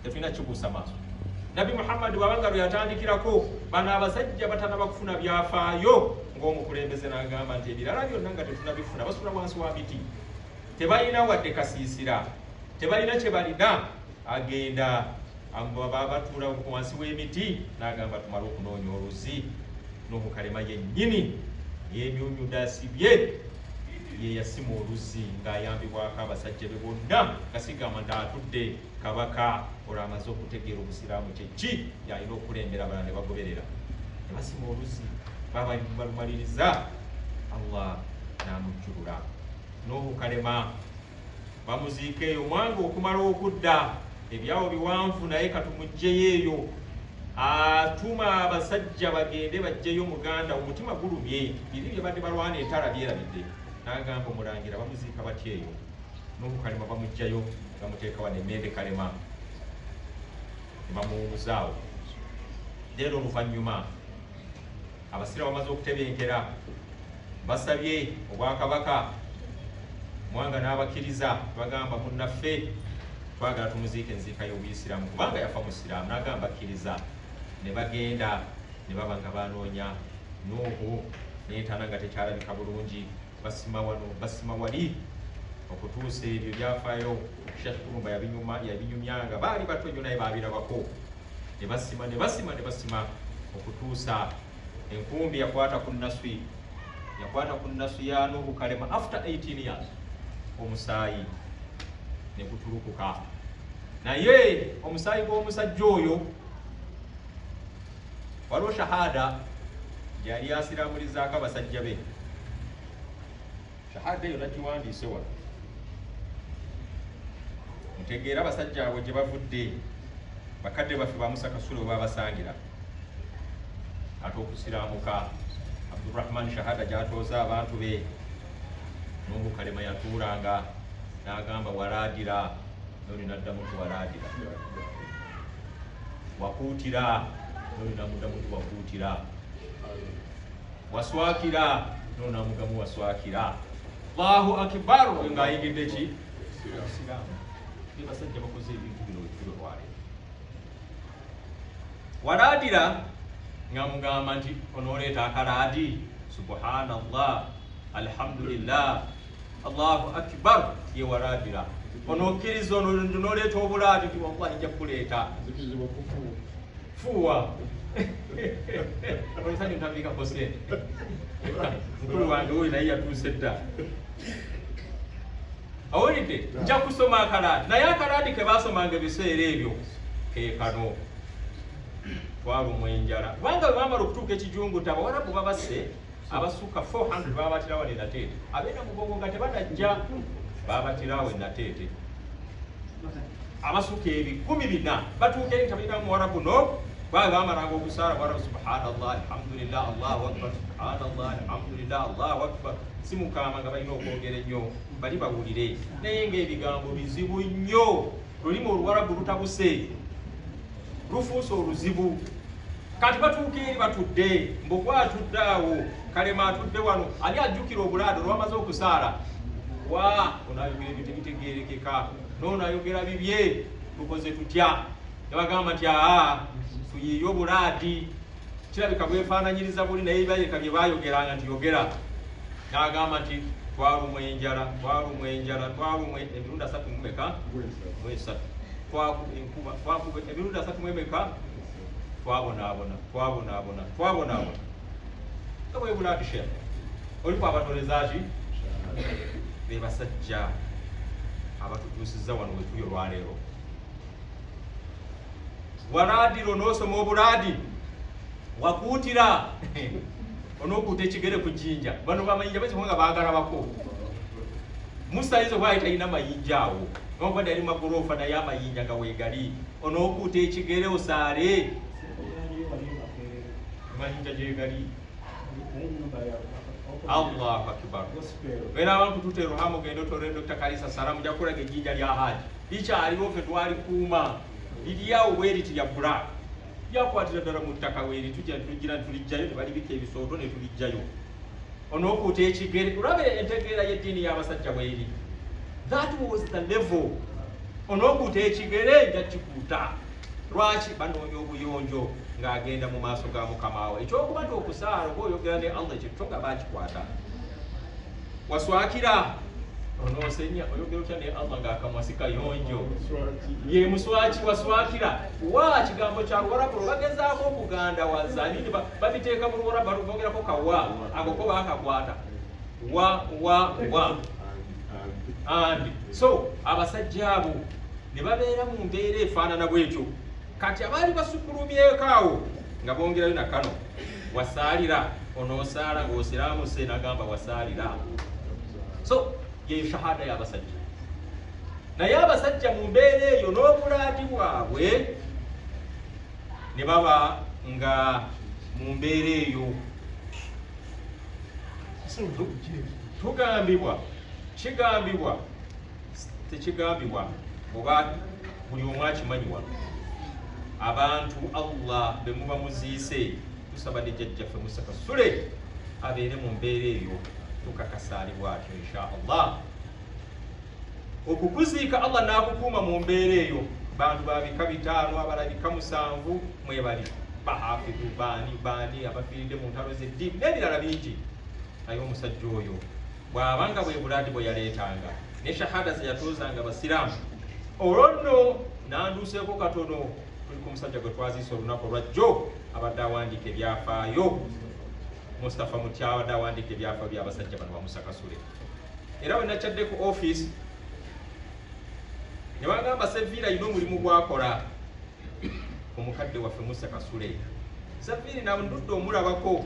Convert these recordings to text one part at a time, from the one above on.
tefina kikuusa maaso. Nabi Muhammad wabanga lwe yatandikirako bano abasajja batanaba kufuna byafaayo ng'omukulembeze n'agamba nti ebirala byonna nga tetunabifuna basula wansi wa miti, tebalina wadde kasiisira, tebalina kye balina. Agenda batuula wansi w'emiti n'agamba tumale okunoonya oluzi. Nuhu Kalema yennyini y'emyunyuda asibye ye yasima oluzi ng'ayambibwako abasajja be bonna, gasigamba nti atudde kabaka olwo amaze okutegeera obusiraamu kye ki y'alina okulembera abalala ne bagoberera, ne basima oluzi balumaliriza. Allah n'amujjulula. Nuhu Kalema bamuziika eyo mwangu okumala okudda, ebyawo biwanvu naye katumugjeyo eyo. Atuma abasajja bagende bajjeyo muganda, omutima gulumye, biri bye badde balwana entala byerabidde. N'agamba omulangira bamuziika batya eyo. Nuhu Kalema bamugjayo bamuteeka wano Emmende Kalema ne bamuwumuzaawo. Leero oluvannyuma abasira bamaze okutebenkera, basabye obwakabaka, Mwanga n'abakkiriza, bagamba munnaffe twagala tumuziike enziika y'Obuyisiraamu kubanga yafa musiraamu. N'agamba akkiriza. Ne bagenda ne baba nga banoonya Nuhu n'entaana nga tekyalabika bulungi, basima wano basima wali okutuusa ebyo byafaayo. Sheikh Kurumba yabinyumyanga, baali bato nnyo naye baabirabako. Ne basima ne basima ne basima okutuusa enkumbi yakwata ku nnasu ya Nuhu Kalema after 18 years. Omusaayi ne gutulukuka, naye omusaayi gw'omusajja oyo waliwo shahada gyali asiraamulizaako abasajja be. Shahada eyo nagiwandiise wano, mutegeera abasajja abo gye bavudde, bakadde baffe ba Musa Kasule babasangira ate okusiraamuka. Abdurrahman shahada gy'atooza abantu be. Nuhu Kalema yatuulanga n'agamba walaadira, noli naddamu nti walaadira. Wakuutira, noli namuddamu nti wakuutira. Waswakira, noli namugamu waswakira. Allahu akbar, ng'ayingidde ki? Isiraamu. Ni basajja bakoze ebintu bino ekiro lwaleero. Walaadira ng'amugamba nti onooleeta akalaadi. Subhanallah, alhamdulillah, Allahu akbar, ye walaadira. Onokkiriza n'oleeta obulaadi nti wallahi nja kuleeta. Fuuwa. Omusajja ntaviikako sente. Mukulu wange oyo naye yatuuse dda. Awulidde, nja kusoma akalaadi. Naye akalaadi ke baasomanga ebiseera ebyo ke kano. Twalumwa enjala. Kubanga bwe baamala okutuuka ekijunguta, Abawarabu babasse abasuuka 400 babatirawo ne Nateete. Abeera mugongo nga tebanajja babatirawo e Nateete. Abasuuka 400 batuuka eri tabalina Muwarabu no, baba bamalanga okusaala Muwarabu subhanallah alhamdulillah Allahu akbar subhanallah alhamdulillah Allahu akbar. Si Mukama nga balina okwogera ennyo bali bawulire, naye ng'ebigambo bizibu nnyo. Lulimi Oluwarabu lutabuse, lufuuse oluzibu. Kati batuuka eri batudde, mbokwa atudde awo, Kalema atudde wano, ali ajjukira obulaado lwamaze okusaala. Onaayogera ebyo tebitegeerekeka, n'onaayogera bibye, tukoze tutya? Ne bagamba nti tuyiiye obulaadi, kirabika bwefaananyiriza buli naye baleka bye baayogeranga nti yogera. N'agamba nti twalumwa enjala, emirundi 3 mu meka? 3. Twakuba emirundi 3 mu emeka? Twabonaabona. Nga bwe bulaadi Sheikh, olipo abatoleza ki? Be basajja abatutuusizza wano we tuli olwaleero. Walaadiro n'osoma obulaadi, wakuutira onookuuta ekigere ku jjinja. Bano bamayinja bakibanga baagalabako. Musa izo bwali talina mayinja awo, n'obadde yali magoloofa naye amayinja nga weegali. Onookuuta ekigere osaale. Mayinja gyegali. Allahu akbar. Bera abantu tutero hamo gendo tore Dr. Kalisa Salamu jakulaga ejjinja lya haji. Likyaliwo ffe twalikuuma. Liryawo bweriti lya black. Lyakwatira ddala mu ttaka weeri tulijja tulijjayo ne balibika ebisooto ne tulijjayo. Onookuuta ekigere. Olaba entegeera y'eddiini y'abasajja bweri. That was the level. onokuta ekigere nja kikuuta. Lwaki? Banoonya obuyonjo ng'agenda mu maaso ga Mukama we. Ekyokuba nti okusaala oba oyogera ne Allah ekyo nga bakikwata. Waswakira onoosenya oyogera otya ne Allah ng'akamwa si kayonjo. Ye muswaki waswakira. Wa kigambo kya Luwarabu bagezaako okugandawaza nini babiteeka mu Luwarabu boogerako kawa ako ko baakakwata. Wa and so abasajja abo ne babeera mu mbeera efaanana bwekyo. Kati abaali basukulumyeko awo nga bongerayo na kano wasaalira onoosaala ng'osiraamuse nagamba wasaalira. So ye shahada y'abasajja. Naye abasajja mu mbeera eyo n'obulaadi bwabwe ne baba nga mu mbeera eyo kigambibwa tekigambibwa oba buli omu akimanyiwa abantu Allah be muba muziise tusaba ne jjajjaffe Musa Kasule abeere mu mbeera eyo tukakasaalibwa atyo insha Allah. Okukuziika Allah n'akukuuma mu mbeera eyo bantu babika 5 abalabika 7 mwebali bahafidu baani abafiiridde mu ntalo z'eddiini n'ebirala bingi. Naye omusajja oyo bw'abanga bwe bulaadi bwe yaleetanga ne shahada ze yatuuzanga basiraamu olwo nno nanduuseeko katono tuli ku musajja gwe twaziise olunaku olwajjo abadde awandiika ebyafaayo Mustafa Mutya abadde awandiika ebyafaayo by'abasajja bano ba Musa Kasule. Era bwe nakyadde ku office ne bagamba Sevilla yina omulimu gwakola ku mukadde waffe Musa Kasule. Sevilla namududde omulabako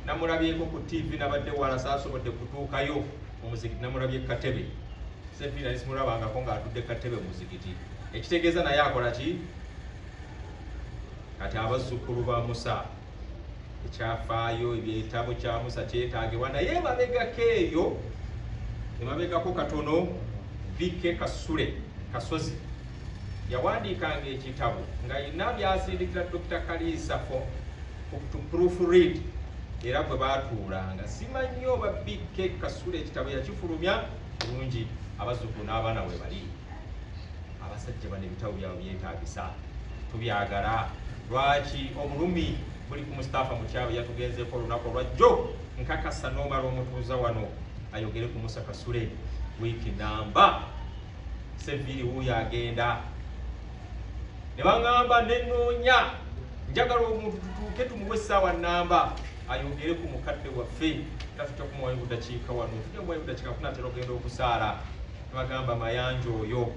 namulabyeko ku TV nabadde wala saasobodde kutuukayo omuzikiti namulabye Katebe. Sevilla nisimulabangako ng'atudde Katebe muzikiti. Ekitegeeza naye akola ki? Kati abazzukulu ba Musa ekyafaayo ebyetabo kya Musa kyetaagibwa naye mabegako eyo emabegako katono Bike Kasule Kasozi yawandiikanga ekitabo nga yina byasindikira Dr. Kalisa to proofread era bwe baatuulanga simanyi oba Bike Kasule ekitabo yakifulumya bulungi abazzukulu n'abaana we bali. Abasajja bano ebitabo byabwe byetaagisa tubyagala. Lwaki? Obulumi buli ku Mustafa Mutya yatugenzeeko olunaku olwajjo nkakasa n'omala omutuuza wano ayogere ku Musa Kasule wiiki namba Sevilla wuuyo agenda ne baŋŋamba nenoonya njagala omuntu tutuuke tumuwe essaawa namba ayogere ku mukadde waffe tafite kumuwayo budakiika wano tujja muwayo budakiika kunatera ogenda okusaala ne bagamba Mayanja oyo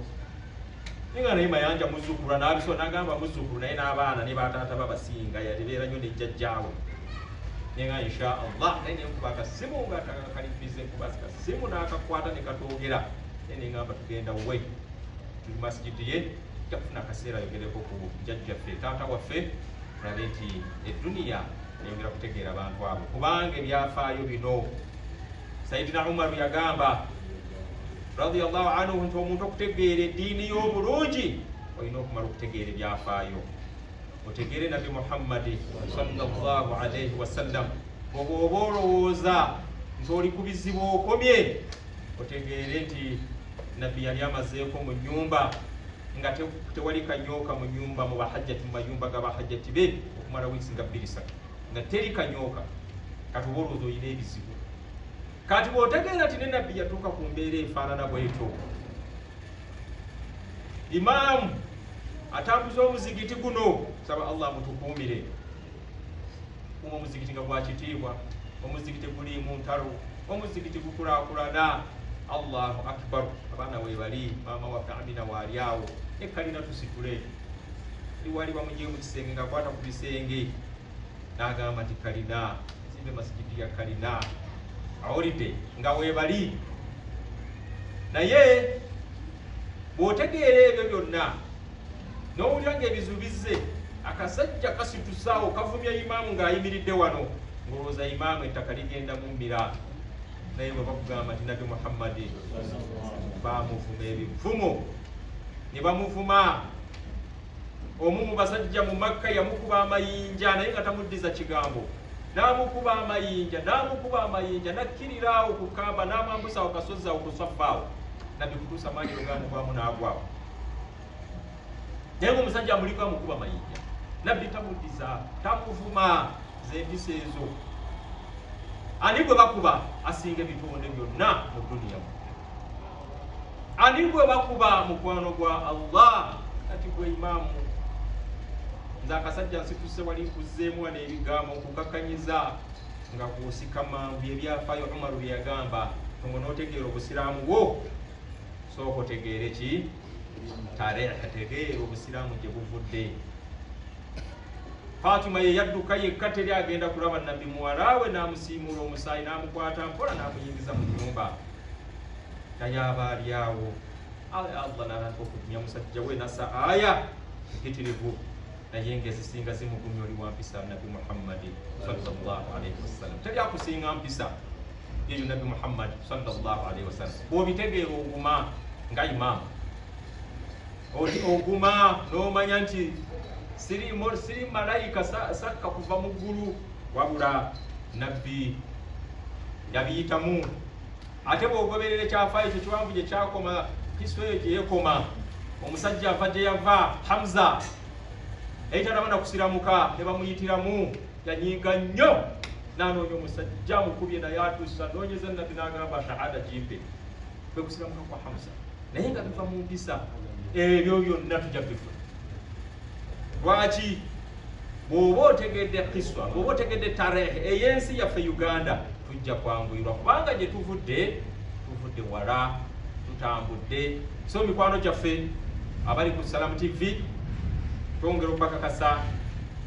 ninga naye Mayanja muzzukulu n'abiso n'agamba muzzukulu naye n'abaana ne bataata babasinga yatebeera nnyo ne jjajjaawe nenga insha Allah naye nenkuba akasimu nga kalipize nkuba akasimu n'akakwata ne katoogera naye nengamba tugenda we tuli masjidi ye tujja kufuna akaseera ayogereko ku jjajjaffe taata waffe tulabe nti edduniya neyongera kutegeera abantu abo kubanga ebyafaayo bino Sayyidina Umar yagamba radiyallahu anhu nti omuntu okutegeera eddiini y'obulungi olina okumala okutegeera ebyafaayo otegeere Nabi Muhammad sallallahu alayhi wasallam oba olowooza nti oli ku bizibu okomye otegeere nti Nabbi yali amazeeko mu nnyumba nga tewali kanyooka mu nnyumba mu bahajjati mu mayumba g'abahajjati be okumala wiiki nga 2-3 nga teri kanyooka. Kati oba olowooza olina ebizibu. Kati bw'otegeera nti ne Nabbi yatuuka ku mbeera efaanana bwetyo. Imaamu atambuza omuzigiti guno saba Allah mutukuumire. Kuuma omuzigiti nga gwa kitiibwa, omuzigiti gulimu ntalo, omuzigiti gukulaakulana. Allahu akbar. Abaana we bali maama waffe Amina waali awo ekkalina tusitule liwali bamugye mu kisenge ng'akwata ku bisenge n'agamba nti kalina zimbe masigidi ya kalina awulidde nga weebali. Naye bw'otegeera ebyo byonna n'owulira ng'ebizibu bizze akasajja kasitusaawo kavumya imaamu ng'ayimiridde wano ng'olowooza imaamu ettaka ligenda mummira. Naye bwe bakugamba nti Nabi Muhammad bamuvuma ebivumo ne bamuvuma. Omu mu basajja mu Makka yamukuba amayinja naye nga tamuddiza kigambo. N'amukuba amayinja nakkirira awo ku Kaaba n'amwambusa awo kasozi awo ku Safa awo. Nabbi kutuusa maanyi luganda bwamu n'agwawo. naye ng'omusajja amuliko amukuba mayinja, nabbi tamuddiza, tamuvuma z'empisa ezo. Ani gwe bakuba asinga ebitonde byonna mu duniya? Ani gwe bakuba mukwano gwa Allah? Kati gwe imaamu, nze akasajja nsituse wali nkuzzeemu wano ebigambo nkukakanyiza nga kuusika mangu ebyafaayo Umaru bye yagamba, ngo n'otegeera obusiraamu bwo sooka otegeere ki? Tarehe, tegeera obusiraamu gye buvudde. Fatima ye yadduka yekka teri agenda kulaba nabbi muwalawe, n'amusiimuula omusaayi n'amukwata mpola n'amuyingiza mu nnyumba. Naye abaali awo Allah n'alanga okutumya musajja we nassa aya mpitirivu naye ng'ezisinga zimugumya oli wampisa nabbi Muhammadi sallallahu alaihi wasallam. Teri akusinga mpisa yeyo nabbi Muhammad sallallahu alaihi wasallam. Bw'obitegeera oguma nga imaamu, oguma n'omanya nti siri malayika sakka kuva mu ggulu, wabula nabbi yabiyitamu. Ate bw'ogoberera ekyafaayo ekyo kiwanvu gye kyakoma, kiso eyo gye yeekoma, omusajja ava gye yava Hamza eitanaba na kusiramuka ne bamuyitiramu, yanyiiga nnyo n'anoonya omusajja amukubye naye atuusa noonyeza nabbi n'agamba shahada jimpe kwe kusiramuka kwa Hamza, naye nga biva mu mpisa. Ebyo byonna tujja bifuna. Lwaki? Bw'oba otegedde kiswa, bw'oba otegedde tarehe ey'ensi yaffe Uganda, tujja kwanguyirwa kubanga gye tuvudde wala, tutambudde. So mikwano gyaffe abali ku Salamu TV, twongera okubakakasa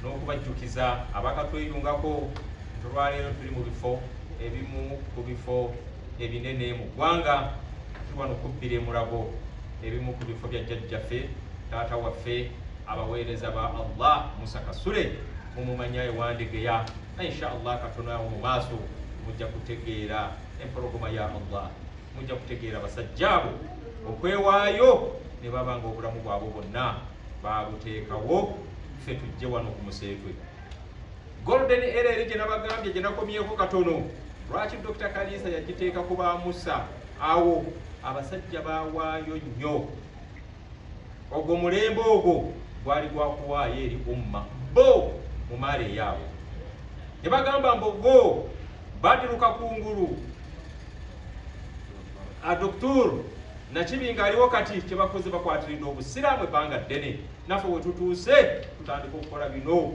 n'okubajjukiza abakatweyungako nti olwaleero tuli mu bifo ebimu ku bifo ebinene mu ggwanga. Tuli wano kubbira Mulago, ebimu ku bifo bya jjajjaffe taata waffe abaweereza ba Allah Musa Kasule mumumanyayo Wandegeya, na insha Allah katono awo mu maaso mujja kutegeera empologoma ya Allah, mujja kutegeera basajja abo okwewaayo ne baba nga obulamu bwabwe bwonna babuteekawo, ffe tujje wano ku museetwe. Golden era eri gye nabagambye gye nakomyeko katono, lwaki Dr. Kalisa yagiteeka ku ba Musa awo? Abasajja bawaayo nnyo. Ogwo mulembe ogwo gwali gwakuwaayo eri umma bo mu maale eyaabwe. Ne bagamba mbu bo Badiruka Kungulu Dr. Nakibinga aliwo kati kye bakoze bakwatiridde obusiraamu ebbanga ddene. Naffe we tutuuse tutandika okukola bino,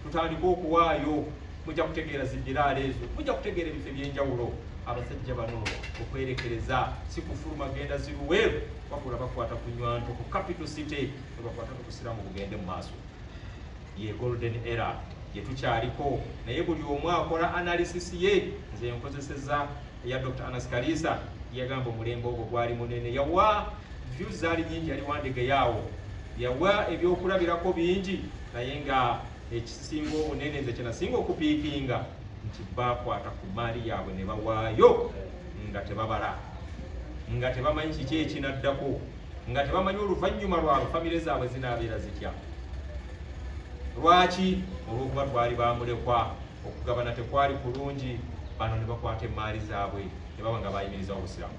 tutandika okuwaayo. Mujja kutegeera zidiraala ezo, mujja kutegeera ebifo ebyenjawulo. Abasajja bano okwerekereza si kufuluma genda ziruweeru, wabula bakwata ku nywanto ku capital city, webakwata n'obusiraamu bugende mu maaso. Ye golden era gye tukyaliko, naye buli omu akola analysis ye. Nze nkozeseza eya Dr. Anas Kalisa, yagamba omulembe ogwo gwali munene, yawa views zaali nyingi, yali Wandegeyaawo, yawa ebyokulabirako bingi, naye nga ekisinga obunene nze kyenasinga okupiikinga nti bakwata ku maali yaabwe ne bawaayo nga tebabala, nga tebamanyi kiki ekinaddako, nga tebamanyi oluvannyuma lwabwe famire zaabwe zinaabeera zitya. Lwaki? Olw'okuba twali bamulekwa, okugabana tekwali kulungi, bano ne bakwata emaali zaabwe ne baba nga bayimiriza obusiraamu.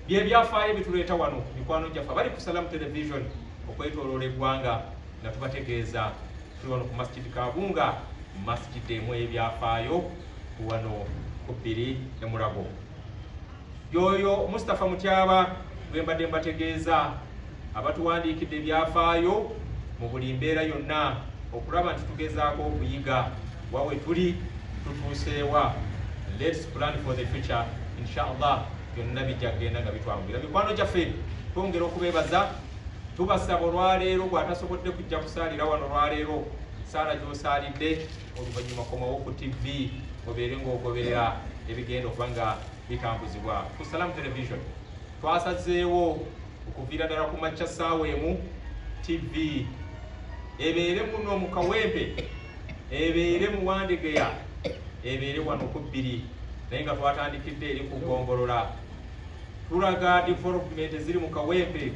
Bye byafaayo bituleeta wano mikwano gyaffe bali ku Salamu Television okwetooloola eggwanga nga tubategeeza. Tuli wano ku Masjid Kabunga, masjid emu ebyafaayo wano ku bbiri e Mulago. Yoyo Mustafa Mutyaba gwe mbadde mbategeeza abatuwandiikidde ebyafaayo mu buli mbeera yonna, okulaba nti tugezaako okuyiga wawe tuli tutuuseewa. Let's plan for the future. Inshallah byonna bijja kugenda nga bitwanguira. Mikwano gyaffe twongera okubeebaza, tubasaba olwaleero gw'atasobodde kujja kusaalira wano olwaleero, saala gy'osaalidde oluvannyuma komawo ku TV obeere ng'ogoberera ebigenda okuba nga bitambuzibwa ku Salamu Television. Twasazeewo okuviira ddala ku makya ssaawa emu TV ebeere muno mu Kawempe, ebeere mu Wandegeya, ebeere wano ku bbiri, naye nga twatandikidde eri ku Ggongolola. Tulaga development eziri mu Kawempe,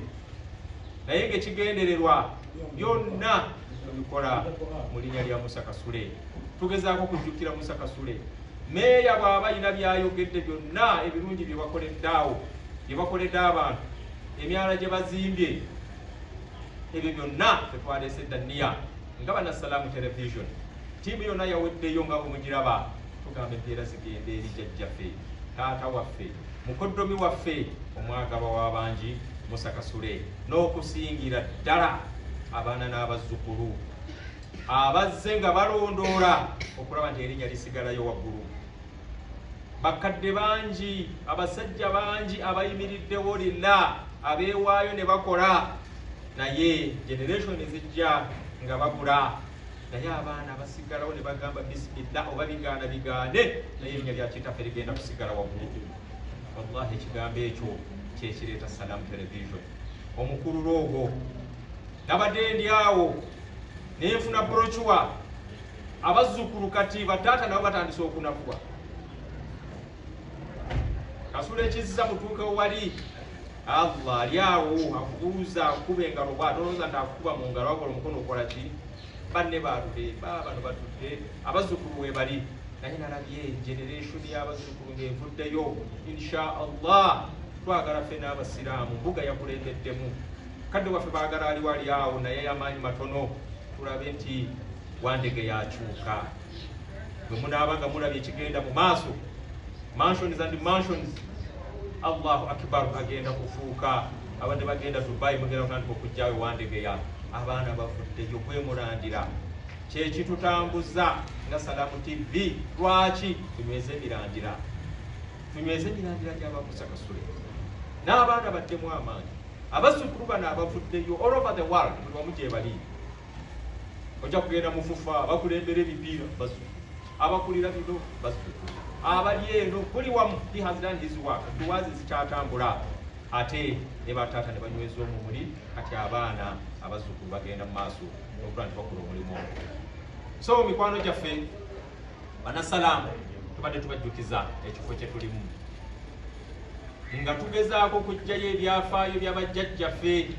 naye ng'ekigendererwa byonna tubikola mu linnya lya Musa Kasule. Tugezaako kujjukira Musa Kasule. Meeya bw'aba alina by'ayogedde byonna ebirungi bye bakoledde awo, bye bakoledde abantu, emyala gye bazimbye, ebyo byonna tetwaleese daniya nga Bannassalaamu television tiimu yonna yaweddeyo nga bwemugiraba tugamba empeera zigenda eri jjajjaffe taata waffe mukoddomi waffe omwagaba w'abangi Musa Kasule n'okusingira ddala abaana n'abazzukulu abazze nga balondoola okulaba nti erinnya lisigalayo waggulu. Bakadde bangi, abasajja bangi abayimiriddewo lilla abeewaayo ne bakola, naye generation ezijja nga babula, naye abaana basigalawo ne bagamba bisimillah oba bigaana bigaane, naye erinnya lya kitaffe ligenda kusigala waggulu. Wallahi ekigambo ekyo kyekireeta Salaamu television. Omukulu ogwo nabadde ndi awo nenfuna brochure, abazzukulu kati bataata nabo batandise okunakuwa. Kasule ekizza mutuukewo wali Allah ali awo akubuuza akuba engalo bw'ate olowooza nti akukuba mu ngalo wakola omukono okola ki? Banne baatudde bano batudde abazzukulu we bali, naye nalabye generation y'abazzukulu ng'evuddeyo. Insha Allah twagala ffe n'Abasiraamu mbuga yakulembeddemu, kadde waffe baagala ali wali awo naye amaanyi matono, tulabe nti Wandege yakyuka. Bwe munaaba nga mulabye ekigenda mu maaso, mansions and mansions, Allahu Akbar, agenda kufuuka. Abadde bagenda Dubai mugenda kutandika okujjayo Wandege ya abaana bavuddeyo kwemulandira. Kyekitutambuza nga Salaamu TV. Lwaki? Tunyweze emirandira, tunyweze emirandira gy'aba Musa Kasule n'abaana baddemu amaanyi. Abazzukulu bano abavuddeyo all over the world, buli wamu gye bali. Ojja kugenda mufufa bakulembera ebipiira bazzukulu, abakulira bino bazzukulu, abali eno buli wamu. He has done his work. Tuwazi zikyatambula, ate ne bataata ne banyweza omumuli. Kati abaana abazzukulu bagenda mu maaso n'okulaba nti bakola omulimu ogwo. So mikwano gyaffe Bannassalaamu, tubadde tubajjukiza ekifo kye tulimu nga tugezaako okuggyayo ebyafaayo bya bajjajjaffe,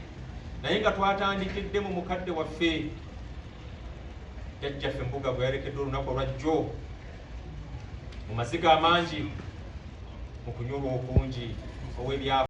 naye nga twatandikidde mu mukadde waffe jjajjaffe Mbuga bwe yalekedde olunaku olwajjo mu maziga amangi, mu kunyolwa okungi ow'ebyafa.